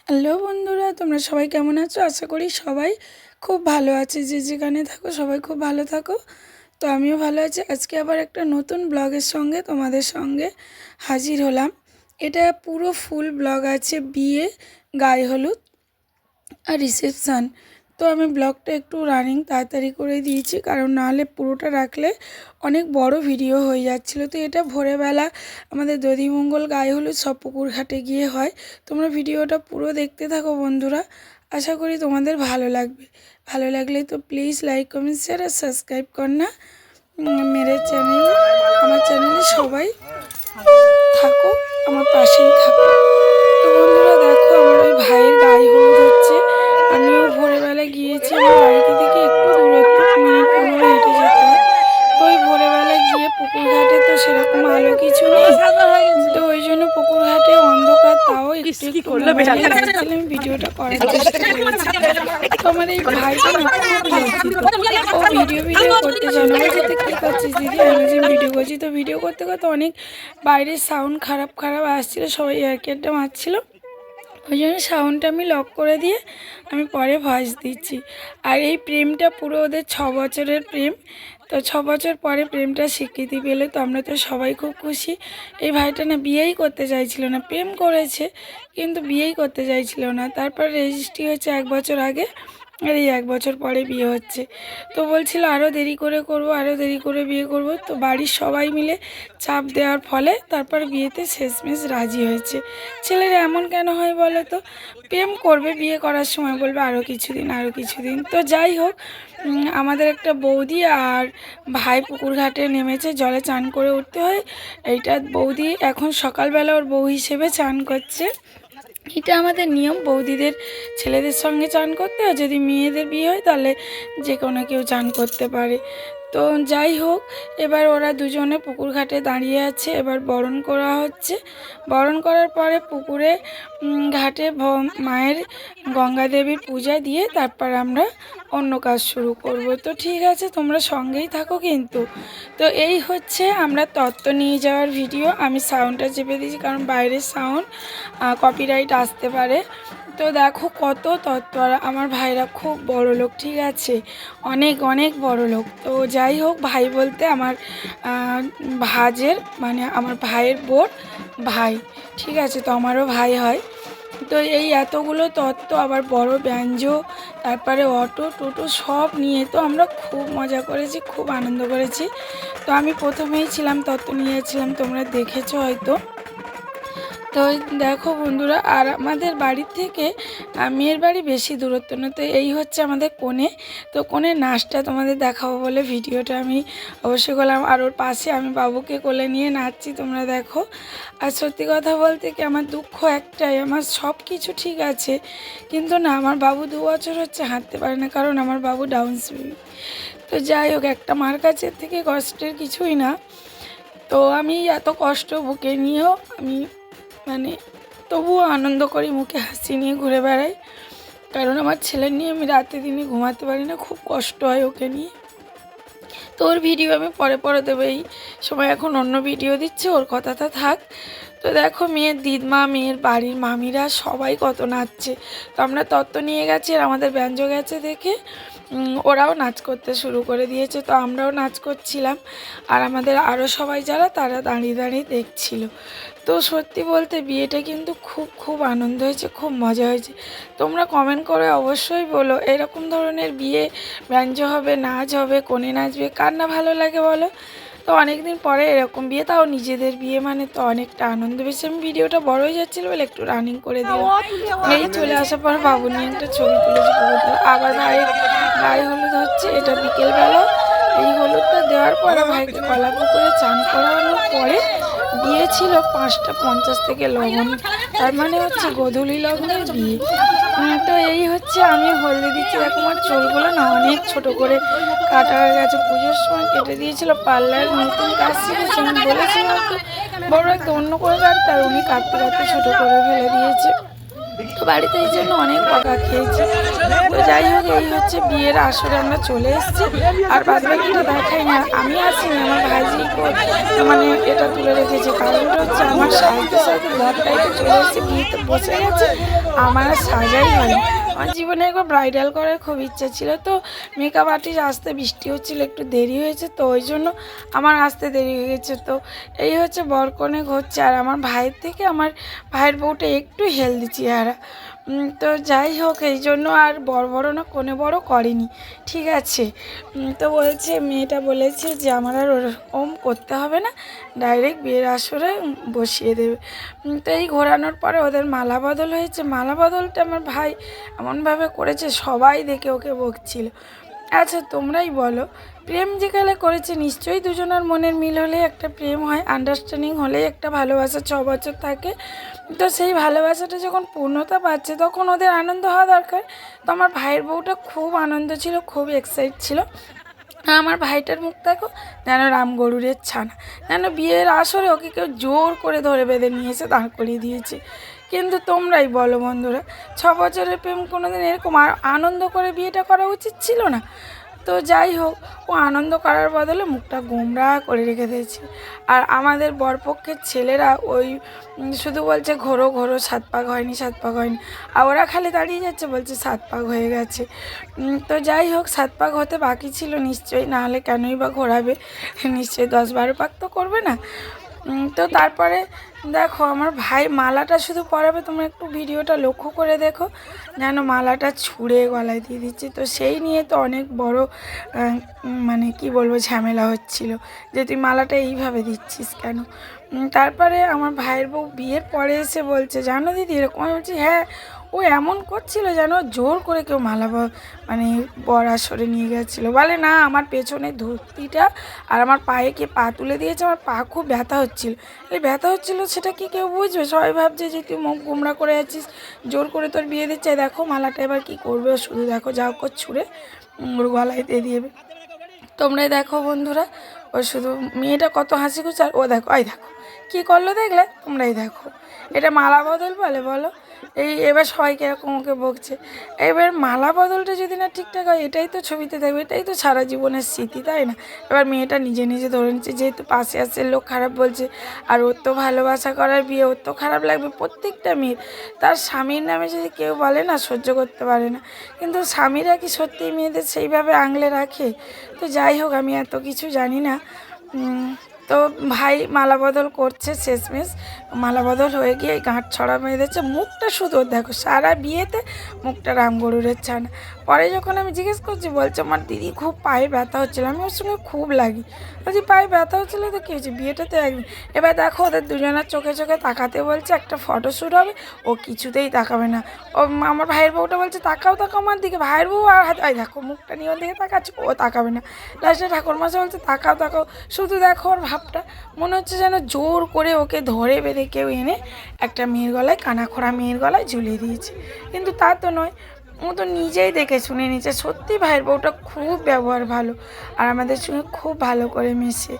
Hello বন্ধুরা, তোমরা সবাই কেমন আছো? আশা করি সবাই খুব ভালো আছে। যে যেখানে থাকো সবাই খুব ভালো থাকো। তো আমিও ভালো আছি। আজকে আবার একটা নতুন ব্লগের সঙ্গে তোমাদের সঙ্গে হাজির হলাম। এটা পুরো ফুল ব্লগ আছে বিয়ে, গায়ে হলুদ আর রিসেপশান। তো আমি ব্লগটা একটু রানিং তাড়াতাড়ি করে দিয়েছি, কারণ নাহলে পুরোটা রাখলে অনেক বড় ভিডিও হয়ে যাচ্ছিলো। তো এটা ভোরবেলা আমাদের দধিমঙ্গল গায়ে হলুদ সব পুকুর ঘাটে গিয়ে হয়। তোমরা ভিডিওটা পুরো দেখতে থাকো বন্ধুরা, আশা করি তোমাদের ভালো লাগবে। ভালো লাগলে তো প্লিজ লাইক কমেন্ট শেয়ার আর সাবস্ক্রাইব কর না আমার চ্যানেলে সবাই থাকো, আমার পাশেই থাকো। তো বন্ধুরা দেখো, আমার ওই ভাইয়ের গায়ে হলুদ হচ্ছে। আমিও ভোরবেলা গিয়েছি, আমার বাড়িতে থেকে একটু দূরত্ব, মিনিট 15 হেঁটে যেতে হয়। তো ওই ভোরবেলা গিয়ে পুকুর ঘাটে তো সেরকম আলো কিছু নেই, তো ওই জন্য পুকুর ঘাটে অন্ধকার, তাও একটু একটু আমি ভিডিওটা করার চেষ্টা করেছি। তো আমার এই ভাইটা না খুব লজ্জিত, ও ভিডিও করতে চায় না। বলছে কী করছিস দিদি? আমি যে ভিডিও করছি। তো ভিডিও করতে করতে অনেক বাইরের সাউন্ড খারাপ আসছিলো, সবাই এয়ারকেটটা মারছিলো। ওই জন্য সাউন্ডটা আমি লক করে দিয়ে আমি পরে ভয়েস দিচ্ছি। আর এই প্রেমটা পুরো ওদের 6 বছরের প্রেম। তো 6 বছর পরে প্রেমটা স্বীকৃতি পেলে, তো আমরা তো সবাই খুব খুশি। এই ভাইটা না বিয়েই করতে চাইছিল না, প্রেম করেছে কিন্তু বিয়েই করতে চাইছিল না। তারপর রেজিস্ট্রি হয়েছে 1 বছর আগে, আর এই 1 বছর পরে বিয়ে হচ্ছে। তো বলছিল আরও দেরি করে করব, আরও দেরি করে বিয়ে করব। তো বাড়ির সবাই মিলে চাপ দেওয়ার ফলে তারপর বিয়েতে শেষমেশ রাজি হয়েছে। ছেলেরা এমন কেন হয় বলো তো? প্রেম করবে, বিয়ে করার সময় বলবে আরও কিছুদিন, আরও কিছুদিন। তো যাই হোক, আমাদের একটা বৌদি আর ভাই পুকুর ঘাটে নেমেছে, জলে চান করে উঠতে হয়। এইটা বৌদি এখন সকালবেলা ওর বউ হিসেবে চান করছে। এটা আমাদের নিয়ম, বৌদিদের ছেলেদের সঙ্গে চান করতে হয়। যদি মেয়েদের বিয়ে হয় তাহলে যে কোনো কেউ চান করতে পারে। তো যাই হোক, এবার ওরা দুজনে পুকুর ঘাটে দাঁড়িয়ে আছে, এবার বরণ করা হচ্ছে। বরণ করার পরে পুকুরে ঘাটে মায়ের গঙ্গা দেবীর পূজা দিয়ে তারপর আমরা অন্য কাজ শুরু করব। তো ঠিক আছে, তোমরা সঙ্গেই থাকো কিন্তু। তো এই হচ্ছে আমরা তত্ত্ব নিয়ে যাওয়ার ভিডিও। আমি সাউন্ডটা চেপে দিয়েছি কারণ বাইরের সাউন্ড কপিরাইট আসতে পারে। তো দেখো কত তত্ত্ব, আর আমার ভাইরা খুব বড় লোক, ঠিক আছে, অনেক অনেক বড় লোক। তো যাই হোক, ভাই বলতে আমার ভাজের মানে আমার ভাইয়ের বোর ভাই, ঠিক আছে, তো আমারও ভাই হয়। তো এই এতগুলো তত্ত্ব, আবার বড় ব্যঞ্জ, তারপরে অটো টোটো সব নিয়ে তো আমরা খুব মজা করেছি, খুব আনন্দ করেছি। তো আমি প্রথমেই ছিলাম, তত্ত্ব নিয়েছিলাম, তোমরা দেখেছো হয়তো। তো দেখো বন্ধুরা, আর আমাদের বাড়ির থেকে মেয়ের বাড়ি বেশি দূরত্ব না। তো এই হচ্ছে আমাদের কোণে। তো কোণের নাচটা তোমাদের দেখাবো বলে ভিডিওটা আমি অবশ্যই করলাম। আর ওর পাশে আমি বাবুকে কোলে নিয়ে নাচছি, তোমরা দেখো। আর সত্যি কথা বলতে কি, আমার দুঃখ একটাই, আমার সব কিছু ঠিক আছে কিন্তু না, আমার বাবু 2 বছর হচ্ছে হাঁটতে পারে না, কারণ আমার বাবু ডাউন সিনড্রোম। তো যাই হোক, একটা মার কাছের থেকে কষ্টের কিছুই না। তো আমি এত কষ্ট বুকে নিয়েও আমি মানে তবুও আনন্দ করি, মুখে হাসি নিয়ে ঘুরে বেড়াই, কারণ আমার ছেলে নিয়ে আমি রাতে দিনে ঘুমাতে পারি না, খুব কষ্ট হয় ওকে নিয়ে। তো ওর ভিডিও আমি পরে দেবো, এই সময় এখন অন্য ভিডিও দিচ্ছে, ওর কথাটা থাক। তো দেখো, মেয়ের দিদমা, মেয়ের বাড়ির মামিরা সবাই কত নাচছে। তো আমরা তত্ত্ব নিয়ে গেছি আর আমাদের ব্যঞ্জ গেছে দেখে ওরাও নাচ করতে শুরু করে দিয়েছে। তো আমরাও নাচ করছিলাম, আর আমাদের আরও সবাই যারা, তারা দাঁড়িয়ে দাঁড়িয়ে দেখছিল। তো সত্যি বলতে বিয়েটা কিন্তু খুব খুব আনন্দ হয়েছে, খুব মজা হয়েছে। তোমরা কমেন্ট করে অবশ্যই বলো, এরকম ধরনের বিয়ে, ব্যঞ্জ হবে, নাচ হবে, কোণে নাচবে, কার না ভালো লাগে বলো? তো অনেক দিন পরে এরকম বিয়ে, তাও নিজেদের বিয়ে, মানে তো অনেকটা আনন্দ। বেশি আমি ভিডিওটা বড় হয়ে যাচ্ছিলো বলে একটু রানিং করে দিলাম। এই চলে আসার পর বাবু নিয়ে একটা ছবি তুলেছি পুকুরতলা। আবার ভাইয়ের গায়ে হলুদ হচ্ছে, এটা বিকেলবেলা। এই হলুদটা দেওয়ার পরে ভাইকে কলা পুকুরে চান করানোর পরে দিয়েছিল 5টা 50 থেকে লবণ, তার মানে হচ্ছে গোধূলি লগ্নের বিয়ে। তো এই হচ্ছে, আমি হলদি দিচ্ছি। দেখো আমার চুলগুলো না অনেক ছোট করে কাটা হয়ে গেছে, পুজোর সময় কেটে দিয়েছিল। পার্লার নতুন কাজ শিখেছে, আমি বলেছিলাম একটু বড় একটা অন্য করে কাটতে, আর উনি কাটতে কাটতে ছোটো করে ফেলে দিয়েছে। তো বাড়িতে এই জন্য অনেক বকা খেয়েছি। তো যাই হোক, এই হচ্ছে বিয়ের আসরে আমরা চলে এসেছি। আর বাদবাকিটা দেখাই না, আমি আসিনি, আমার ভাইজি মানে এটা তুলে রেখেছে। কারণটা হচ্ছে আমার সাজতে সাজতে ব্লাডটাইতে চলে এসেছে, বিয়েতে বসে গেছে, আমার আর সাজাই হয়নি। আমার জীবনে একবার ব্রাইডাল করার খুব ইচ্ছা ছিল, তো মেকআপ আর্টিস্ট আসতে বৃষ্টি হচ্ছিল, একটু দেরি হয়েছে, তো ওই জন্য আমার আসতে দেরি হয়ে গেছে। তো এই হচ্ছে বরকনে ঘটছে। আর আমার ভাইয়ের থেকে আমার ভাইয়ের বউটা একটু হেলদি চেহারা। তো যাই হোক, এই জন্য আর বড় বড় না কোনে বড় করেনি, ঠিক আছে। তো বলছে, মেয়েটা বলেছে যে আমার আর ওরকম করতে হবে না, ডাইরেক্ট বিয়ের আসরে বসিয়ে দেবে। তো এই ঘোরানোর পরে ওদের মালা বদল হয়েছে। মালা বদলটা আমার ভাই এমনভাবে করেছে, সবাই দেখে ওকে বকছিল। আচ্ছা তোমরাই বলো, প্রেম যেখানে করেছে নিশ্চয়ই দুজনের মনের মিল হলেই একটা প্রেম হয়, আন্ডারস্ট্যান্ডিং হলেই একটা ভালোবাসা 6 বছর থাকে। তো সেই ভালোবাসাটা যখন পূর্ণতা পাচ্ছে তখন ওদের আনন্দ হওয়া দরকার। তো আমার ভাইয়ের বউটা খুব আনন্দ ছিল, খুব এক্সাইট ছিল। আমার ভাইটার মুখ দেখো, যেন রাম গরুরের ছানা, যেন বিয়ের আসরে ওকে কেউ জোর করে ধরে বেঁধে নিয়ে এসে দাঁড় করিয়ে দিয়েছে। কিন্তু তোমরাই বলো বন্ধুরা, 6 বছরের প্রেম কোনোদিন এরকম আনন্দ করে বিয়েটা করা উচিত ছিল না? তো যাই হোক, ও আনন্দ করার বদলে মুখটা গোমড়া করে রেখে দিয়েছে। আর আমাদের বরপক্ষের ছেলেরা ওই শুধু বলছে ঘোরো ঘোরো, 7 পাক হয়নি, 7 পাক হয়নি। আর ওরা খালি দাঁড়িয়ে যাচ্ছে, বলছে 7 পাক হয়ে গেছে। তো যাই হোক, 7 পাক হতে বাকি ছিল নিশ্চয়ই, নাহলে কেনই বা ঘোরাবে, নিশ্চয়ই 10-12 পাক তো করবে না। তো তারপরে দেখো, আমার ভাই মালাটা শুধু পরাবে, তোমরা একটু ভিডিওটা লক্ষ্য করে দেখো, যেন মালাটা ছুঁড়ে গলায় দিয়ে দিচ্ছে। তো সেই নিয়ে তো অনেক বড় মানে কি বলবো, ঝামেলা হচ্ছিল যে তুই মালাটা এইভাবে দিচ্ছিস কেন। তারপরে আমার ভাইয়ের বউ বিয়ের পরে এসে বলছে, জানো দিদি এরকম। আমি বলছি হ্যাঁ, ও এমন করছিল যেন জোর করে কেউ মালা মানে বর আসরে নিয়ে গেছিলো। বলে না, আমার পেছনে ধুতিটা আর আমার পায়ে কে পা তুলে দিয়েছে, আমার পা খুব ব্যথা হচ্ছিলো। এই ব্যথা হচ্ছিলো সেটা কি কেউ বুঝবে? সবাই ভাবছে যে তুই মুখ গোমড়া করে আছিস, জোর করে তোর বিয়ে দিচ্ছে। দেখো মালাটা এবার কী করবে, শুধু দেখো যা হোক ছুঁড়ে ওর গলায় দিয়ে দিবে। তোমরাই দেখো বন্ধুরা, ও শুধু মেয়েটা কত হাসি খুশি, আর ও দেখো, এই দেখো কী করলো, দেখলে? তোমরাই দেখো, এটা মালা বদল বলে বলো? এবার সবাইকে এরকম ওকে বকছে। এবার মালা বদলটা যদি না ঠিকঠাক হয়, এটাই তো ছবিতে থাকবে, এটাই তো সারা জীবনের স্মৃতি, তাই না? এবার মেয়েটা নিজে নিজে ধরে নিচ্ছে, যেহেতু পাশে আসে লোক খারাপ বলছে, আর ওর তো ভালোবাসা করার বিয়ে, ওর তো খারাপ লাগবে। প্রত্যেকটা মেয়ের তার স্বামীর নামে যদি কেউ বলে না, সহ্য করতে পারে না। কিন্তু স্বামীরা কি সত্যিই মেয়েদের সেইভাবে আগলে রাখে? তো যাই হোক, আমি এত কিছু জানি না। তো ভাই মালা বদল করছে, শেষমেশ মালা বদল হয়ে গিয়ে গাঁট ছড়া বেঁধেছে। মুখটা শুধু দেখো, সারা বিয়েতে মুখটা রাম গরুরের ছানা। পরে যখন আমি জিজ্ঞেস করছি, বলছে আমার দিদি খুব পায়ে ব্যথা হচ্ছিলো। আমি ওর সঙ্গে খুব লাগি, বলছি পায়ে ব্যথা হচ্ছিলো তো কী হয়েছে, বিয়েটা তো একদিন। এবার দেখো, ওদের দুজনের চোখে চোখে তাকাতে বলছে, একটা ফটোশ্যুট হবে, ও কিছুতেই তাকাবে না। ও আমার ভাইয়ের বউটা বলছে তাকাও তাকাও আমার দিকে, ভাইয়ের বউ আর হাত, এই দেখো মুখটা নিয়ে ওর দিকে তাকাচ্ছে, ও তাকাবে না। লাস্টে ঠাকুরমশাই বলছে তাকাও তাকাও, শুধু দেখো ওর ভাবটা, মনে হচ্ছে যেন জোর করে ওকে ধরে বেঁধে কেউ এনে একটা মেয়ের গলায়, কানাখোড়া মেয়ের গলায় ঝুলিয়ে দিয়েছে। কিন্তু তা তো নয়, ও তো নিজেই দেখে শুনে নিচ্ছে। সত্যি ভাইয়ের বউটা খুব ব্যবহার ভালো, আর আমাদের সঙ্গে খুব ভালো করে মেশে।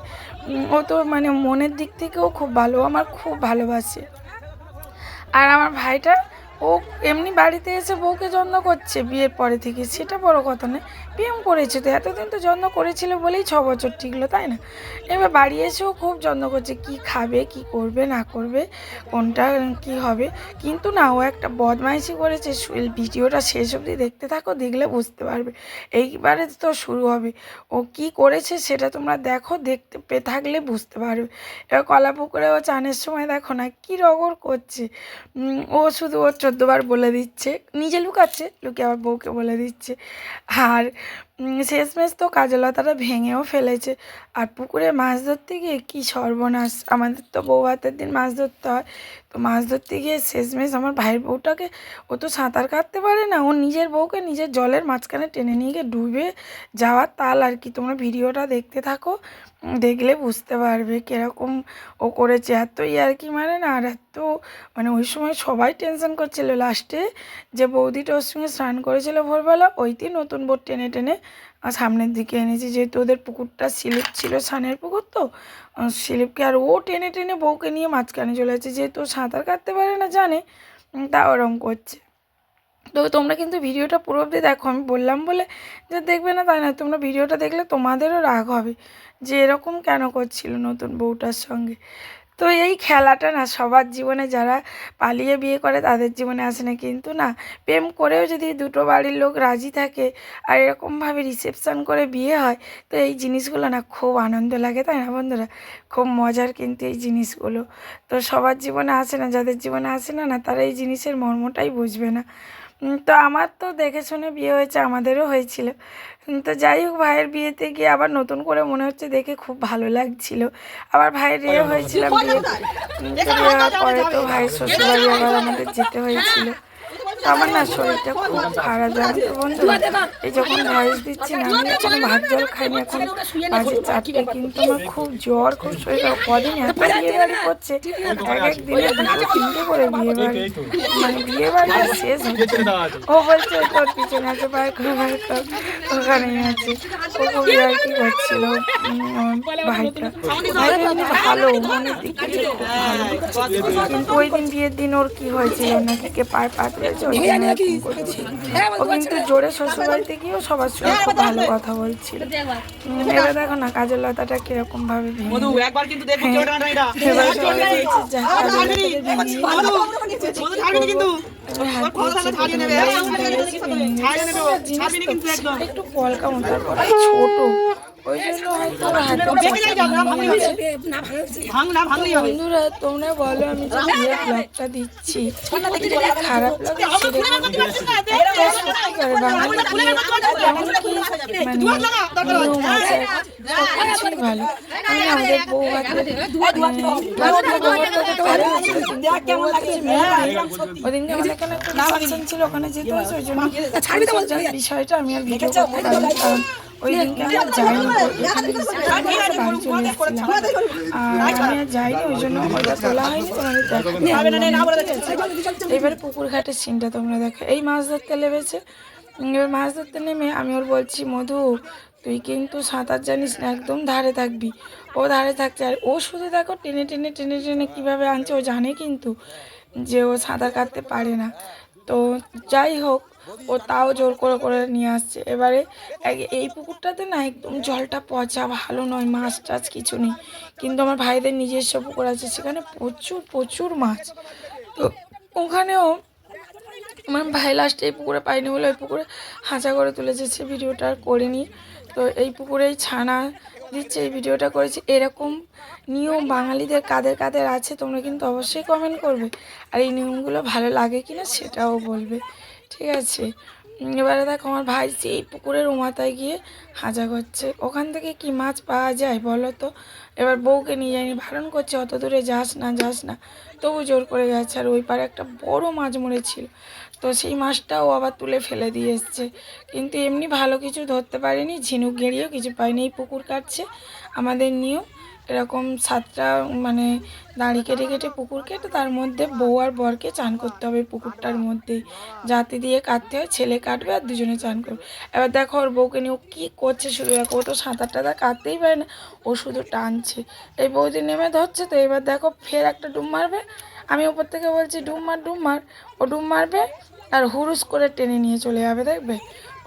ও তো মানে মনের দিক থেকেও খুব ভালো, আমার খুব ভালোবাসে। আর আমার ভাইটা, ও এমনি বাড়িতে এসে বউকে যত্ন করছে বিয়ের পরে থেকে, সেটা বড় কথা নয়। প্রেম করেছে তো এতদিন, তো যত্ন করেছিল বলেই 6 বছর টিকলো, তাই না? এবার বাড়ি এসেও খুব যত্ন করছে, কি খাবে, কি করবে না করবে, কোনটা কি হবে। কিন্তু না, ও একটা বদমাইশি করেছে। ভিডিওটা শেষ অবধি দেখতে থাকো, দেখলে বুঝতে পারবে। এইবারে তো শুরু হবে, ও কি করেছে সেটা তোমরা দেখো, দেখতে থাকলে বুঝতে পারবে। এবার কলা পুকুরে ও চানের সময় দেখো না কী রগড় করছে। ও শুধু ওর 14 বার বলে দিচ্ছে, নিজে লুকাচ্ছে, লুকিয়ে আবার বউকে বলে দিচ্ছে। আর শেষমেশ তো কাজলতাটা ভেঙেও ফেলেছে। আর পুকুরে মাছ ধরতে গিয়ে কী সর্বনাশ, আমাদের তো বউ ভাতের দিন মাছ ধরতে হয়। তো মাছ ধরতে গিয়ে শেষমেশ আমার ভাইয়ের বউটাকে, ও তো সাঁতার কাটতে পারে না, ও নিজের বউকে নিজের জলের মাঝখানে টেনে নিয়ে গিয়ে ডুবে যাওয়ার তাল আর কি। তোমরা ভিডিওটা দেখতে থাকো, দেখলে বুঝতে পারবে কীরকম ও করেছে। এত ইয়ার্কি মারে না, আর এত মানে ওই সময় সবাই টেনশন করছিল লাস্টে যে বৌদিটা ওর সঙ্গে স্নান করেছিল ভোরবেলা, ওইটি নতুন বোট টেনে টেনে সামনের দিকে এনেছি, যেহেতু ওদের পুকুরটা স্লিপ ছিল, স্নানের পুকুর তো স্লিপকে, আর ও টেনে টেনে বউকে নিয়ে মাঝখানে চলে যাচ্ছে, যেহেতু সাঁতার কাটতে পারে না জানে, তা ওরম করছে। তো তোমরা কিন্তু ভিডিওটা পুরো অবধি দেখো, আমি বললাম বলে যে দেখবে না তাই না, তোমরা ভিডিওটা দেখলে তোমাদেরও রাগ হবে যে এরকম কেন করছিল নতুন বউটার সঙ্গে। তো এই খেলাটা না সবার জীবনে, যারা পালিয়ে বিয়ে করে তাদের জীবনে আসে না, কিন্তু না প্রেম করেও যদি দুটো বাড়ির লোক রাজি থাকে আর এরকমভাবে রিসেপশন করে বিয়ে হয়, তো এই জিনিসগুলো না খুব আনন্দ লাগে, তাই না বন্ধুরা? খুব মজার কিন্তু এই জিনিসগুলো। তো সবার জীবনে আসে না, যাদের জীবনে আসে না না তারা এই জিনিসের মর্মটাই বুঝবে না। তো আমার তো দেখে শুনে বিয়ে হয়েছে, আমাদেরও হয়েছিল। তো যাই হোক, ভাইয়ের বিয়েতে গিয়ে আবার নতুন করে মনে হচ্ছে দেখে খুব ভালো লাগছিল। আবার ভাইয়ের বিয়ে হয়েছিলাম, বিয়ে বিয়ে হওয়ার পরে তো ভাইয়ের শ্বশুরবাড়ি আবার আমাদের যেতে হয়েছিল। তো আমার না শরীরটা খুব খারাপ, জানো তো বন্ধুরা। এই যখন ভয়েস দিচ্ছি না, আমি এখনো ভাত জল খাইনি, এখন বাজে 4টে, কিন্তু আমার খুব জ্বর, খুব শরীর খারাপ। কদিন এত বিয়ে বাড়ি করছে, এক এক দিনে 2-3টে করে বিয়ে বাড়ি, মানে বিয়ে বাড়ি শেষ হচ্ছে। ও বলছে তোর পিছনে আছে, বার কর বার কর, ওখানেই আছে। ও খুব আর কি করছিল ভাইটা। ভাইটা কিন্তু ভালো, মনের দিক থেকে খুব ভালো, কিন্তু ওই দিন বিয়ের দিন ওর কি হয়েছিল নাকি কে পায়ে পা তুলেছে, ওই দিন এরকম করেছে। ও কিন্তু জোরে শ্বশুরবাড়িতে গিয়েও সবার সঙ্গে খুব ভালো কথা বলছিল। এবার দেখো না কাজের লতাটা কিরকম ভাবে ভেঙে, এবার সবাই বলছে যা কাজের একটু কলকা মতো করা ছোট, ওই জন্য হয়তো বন্ধুরা তোমরা বলো, আমি যে বিয়ের ব্লগটা দিচ্ছি খারাপ লাগে সেটা বাঙালি মানে নিয়ম আছে সবকিছুই ভালো। আমি আমাদের বউ ওদিনকে আমাদের এখানে একটা রিসেপশন ছিল, ওখানে যেতে হয়েছে, ওই জন্য বিষয়টা আমি আর ভিডিও করতে পারিনি, কারণ ওই দিনকে আমি যাইনি, বাড়ি চলে এসেছিলাম আর আমি আর যাইনি, ওই জন্য ওইটা তোলা হয়নি, তোমাদের এবারে পুকুর ঘাটের সিনটা তোমরা দেখো। এই মাছ ধরতে লেগেছে, এবার মাছ ধরতে নেমে আমি ওর বলছি মধু তুই কিন্তু সাঁতার জানিস না, একদম ধারে থাকবি। ও ধারে থাকছে, আর ও শুধু দেখো টেনে টেনে টেনে টেনে কীভাবে আনছে, ও জানে কিন্তু যে ও সাঁতার কাটতে পারে না। তো যাই হোক, ও তাও জোর করে করে নিয়ে আসছে। এবারে এই পুকুরটাতে না একদম জলটা পচা, ভালো নয়, মাছ টাছ কিছু নেই, কিন্তু আমার ভাইদের নিজস্ব পুকুর আছে, সেখানে প্রচুর প্রচুর মাছ। তো ওখানেও আমার ভাই লাস্টে এই পুকুরে পাইনি বলে ওই পুকুরে হাঁচা করে তুলেছে, সে ভিডিওটা আর করিনি। তো এই পুকুরেই ছানা দিচ্ছে, এই ভিডিওটা করেছি। এরকম নিয়ম বাঙালিদের কাদের কাদের আছে তোমরা কিন্তু অবশ্যই কমেন্ট করবে, আর এই নিয়মগুলো ভালো লাগে কি না সেটাও বলবে, ঠিক আছে? এবারে দেখো আমার ভাই সেই পুকুরের মাথায় গিয়ে হাঁচা করছে, ওখান থেকে কি মাছ পাওয়া যায় বলো তো? এবার বউকে নিয়ে যায়নি, বারণ করছে অত দূরে যাস না যাস না, তবু জোর করে গেছে। আর ওই পারে একটা বড় মাছ মরেছিল, তো সেই মাছটাও আবার তুলে ফেলে দিয়ে এসছে, কিন্তু এমনি ভালো কিছু ধরতে পারিনি, ঝিনুক গেড়িয়েও কিছু পাইনি। এই পুকুর কাটছে আমাদের নিয়ম, এরকম 7টা মানে দাঁড়ি কেটে কেটে পুকুর কেটে তার মধ্যে বউ আর বরকে চান করতে হবে পুকুরটার মধ্যেই, জাতি দিয়ে কাটতে হয়, ছেলে কাটবে আর দুজনে চান করবে। এবার দেখো ওর বউকে নিয়ে ও কী করছে শুধু দেখো, ও তো সাঁতার টাতার কাটতেই পারে না, ও শুধু টানছে। এই বৌদি নেমে ধরছে, তো এবার দেখো ফের একটা ডুব মারবে, আমি ওপর থেকে বলছি ডুব মার ডুব মার, ও ডুব মারবে আর হুরুস করে টেনে নিয়ে চলে যাবে, দেখবে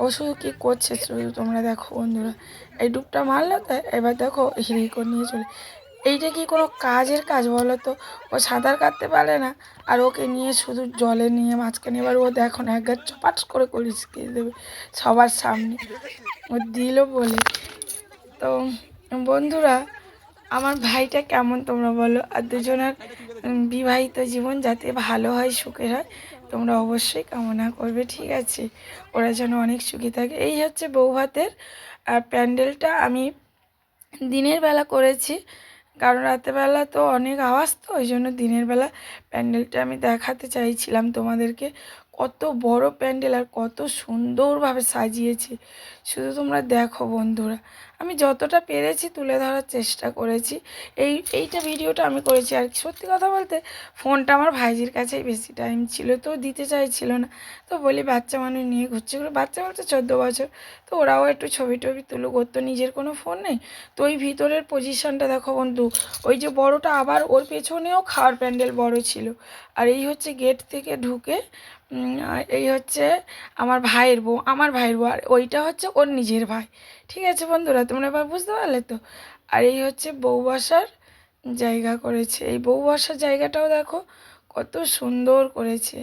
ও শুধু কী করছে শুধু তোমরা দেখো বন্ধুরা। এই ডুবটা মারলো, তাই এবার দেখো হিড়ি করে নিয়ে চলে, এইটা কি কোনো কাজের কাজ বলো তো? ও সাঁতার কাটতে পারে না, আর ওকে নিয়ে শুধু জলে নিয়ে মাঝখানে, এবার ও দেখো না একবার চপাট করে করিস খেয়ে দেবে সবার সামনে, ও দিল বলে। তো বন্ধুরা আমার ভাইটা কেমন তোমরা বলো, আর দুজনের বিবাহিত জীবন যাতে ভালো হয়, সুখের হয়, তোমরা অবশ্যই কামনা করবে, ঠিক আছে? ওরা যেন অনেক সুখী থাকে। এই হচ্ছে বৌভাতের প্যান্ডেলটা আমি দিনের বেলা করেছি, কারণ রাতেরবেলা তো অনেক আওয়াজ, তো ওই জন্য দিনের বেলা প্যান্ডেলটা আমি দেখাতে চাইছিলাম তোমাদেরকে কত বড় প্যান্ডেল আর কত সুন্দরভাবে সাজিয়েছে, শুধু তোমরা দেখো বন্ধুরা। আমি যতটা পেরেছি তুলে ধরার চেষ্টা করেছি। এইটা ভিডিওটা আমি করেছি। আর সত্যি কথা বলতে ফোনটা আমার ভাইজির কাছেই বেশি টাইম ছিল, তো দিতে চাইছিল না। তো বলি বাচ্চা মানুষ নিয়ে ঘুরছে, বাচ্চা বলতে 14 বছর, তো ওরাও একটু ছবি টবি তুলুক, ওর তো নিজের কোনো ফোন নেই। তো ওই ভিতরের পজিশনটা দেখো বন্ধু, ওই যে বড়টা, আবার ওর পেছনেও খাওয়ার প্যান্ডেল বড় ছিল। আর এই হচ্ছে গেট থেকে ঢুকে আর এই হচ্ছে আমার ভাইয়ের বউ, আর ওইটা হচ্ছে ওর নিজের ভাই। ঠিক আছে বন্ধুরা, তোমরা এবার বুঝতে পারলে তো। আর এই হচ্ছে বউ বসার জায়গা করেছে, এই বউ বসার জায়গাটাও দেখো কত সুন্দর করেছে।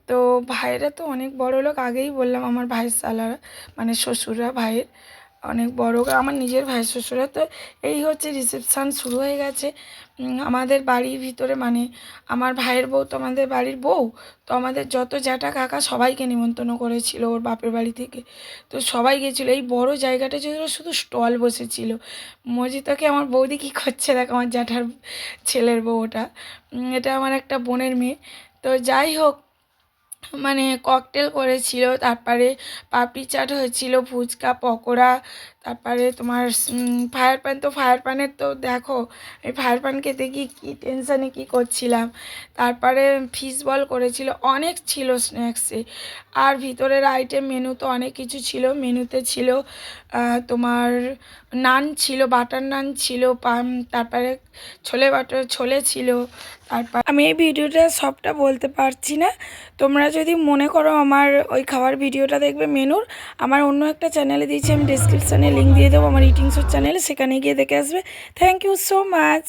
তো ভাইয়েরা তো অনেক বড় লোক, আগেই বললাম, আমার ভাইয়ের সালারা মানে শ্বশুররা, ভাইয়ের অনেক বড়, আমার নিজের ভাই শ্বশুরা। তো এই হচ্ছে রিসেপশান শুরু হয়ে গেছে আমাদের বাড়ির ভিতরে, মানে আমার ভাইয়ের বউ তো আমাদের বাড়ির বউ, তো আমাদের যত জ্যাঠা কাকা সবাইকে নিমন্ত্রণ করেছিল ওর বাপের বাড়ি থেকে। তো সবাই গেছিলো, এই বড় জায়গাটা ছিল শুধু স্টল বসেছিল। মজিতাকে আমার বৌদি কী করছে দেখ, আমার জ্যাঠার ছেলের বউ ওটা, এটা আমার একটা বোনের মেয়ে। তো যাই হোক, মানে ককটেল করেছিল, তারপরে পাপড়ি চাট হয়েছিল, ফুচকা পকোড়া, তারপরে তোমার ফায়ার পান। তো ফায়ার পানের তো দেখো, এই ফায়ার পান খেতে গিয়ে কী টেনশানে কী করছিলাম। তারপরে ফিশ বল করেছিল, অনেক ছিল স্ন্যাক্সে। আর ভিতরের আইটেম মেনু তো অনেক কিছু ছিল। মেনুতে ছিল তোমার নান ছিল, বাটার নান ছিল, তারপরে ছোলে ছিল। তারপর আমি এই ভিডিওটা সবটা বলতে পারছি না, তোমরা যদি মনে করো আমার ওই খাবার ভিডিওটা দেখবে মেনুর, আমার অন্য একটা চ্যানেলে দিয়েছি, আমি ডিসক্রিপশানে লিঙ্ক দিয়ে দেবো আমার ইটিং শোর চ্যানেলে, সেখানে গিয়ে দেখে আসবে। Thank you so much.